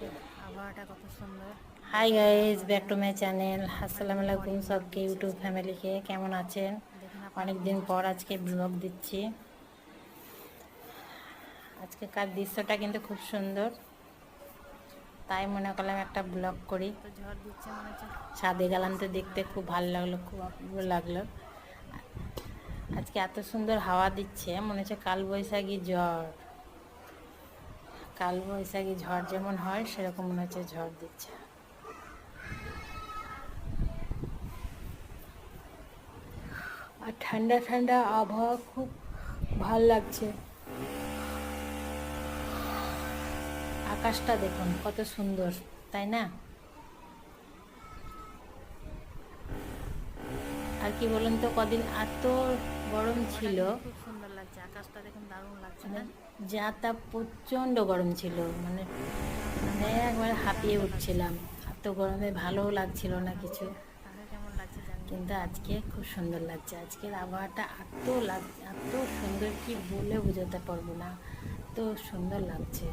আবহাওয়াটা কত সুন্দর। Hi guys, back to my channel. আসসালামু আলাইকুম সবকে, ইউটিউব ফ্যামিলিকে। কেমন আছেন? দেখুন আপনারা অনেক কত দিন পর সুন্দর আজকে দেখাচ্ছে। ব্লগ দিচ্ছি। আজকেকার দৃশ্যটা কিন্তু খুব সুন্দর, তাই মনে করলাম একটা ব্লগ করি। তো ঝড় দিচ্ছে মনে হচ্ছে ছাদে গেলাম তো বৈশাখী দেখতে ঝড় খুব ভালো দিচ্ছে। লাগলো, খুব অপূর্ব লাগলো। আজকে এত সুন্দর হাওয়া দিচ্ছে, মনে হচ্ছে কাল বৈশাখী ঝড়। কাল বৈশাখী ঝড় যেমন হয় সেরকম মনে হচ্ছে ঝড় দিচ্ছে। আর ঠান্ডা ঠান্ডা আবহাওয়া, খুব ভাল লাগছে। আকাশটা দেখুন কত সুন্দর, তাই না? আর কি বলুন তো, কদিন এত গরম আবহাওয়াটা ছিল, কিন্তু খুব সুন্দর লাগছে, আকাশটা দেখুন দারুণ লাগছে মানে না? যা তা প্রচণ্ড গরম ছিল, মানে আপনাদের মানে একবার হাঁপিয়ে দুর্দান্ত লাগছে। উঠছিলাম। এত গরমে ভালোও লাগছিল না কিছু। কাকে কেমন লাগছে জানি না। কিন্তু আজকে খুব সুন্দর লাগছে। আজকের আবহাওয়াটা এত সুন্দর, কি বলে বোঝাতে পারবো না। এত সুন্দর লাগছে,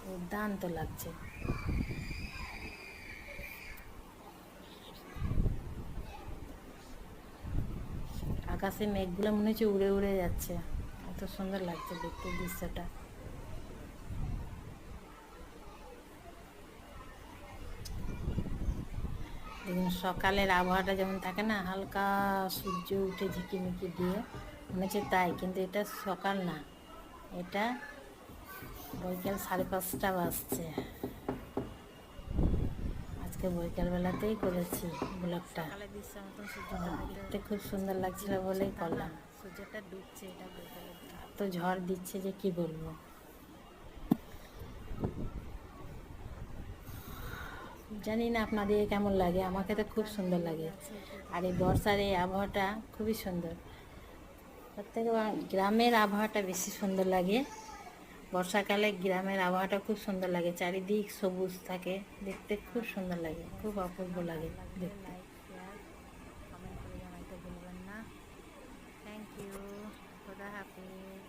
দুর্দান্ত লাগছে। আকাশে মেঘগুলো মনে হচ্ছে উড়ে উড়ে যাচ্ছে, এত সুন্দর লাগছে দেখতে দৃশ্যটা। দেখুন সকালের আবহাওয়াটা যেমন থাকে না, হালকা সূর্য উঠে ঝিকিমিকি দিয়ে, মনে হচ্ছে তাই, কিন্তু এটা সকাল না, এটা বৈকাল 5:30 বাজছে। আজকে বৈকাল বেলাতেই করেছি ব্লগটা। সকালের দৃশ্যের মতন সূর্যটা দেখতে দেখতে খুব সুন্দর লাগছিল লাগছে, বলেই তা না? করলাম। সূর্যটা ডুবছে, এটা বিকেলের দিকে। এত ঝড় দিচ্ছে যে কি বলবো। জানি না আপনাদের কেমন লাগে, আমাকে তো খুব হালকা সুন্দর মেঘ লাগে। আছে আর এদিকে। এই বর্ষার এই আবহাওয়াটা খুবই সুন্দর। প্রত্যেক গ্রামের আবহাওয়াটা বেশি সুন্দর লাগে। বর্ষাকালে গ্রামের আবহাওয়াটা খুব সুন্দর লাগে, চারিদিক সবুজ থাকে, দেখতে খুব আর সুন্দর লাগে, খুব মেসেজটা অপূর্ব আমার লাগে ভালো লাগলে দেখতে। লাইক শেয়ার কমেন্ট করে জানাইতে ভুলবেন না। Thank you. খোদা হাফিজ।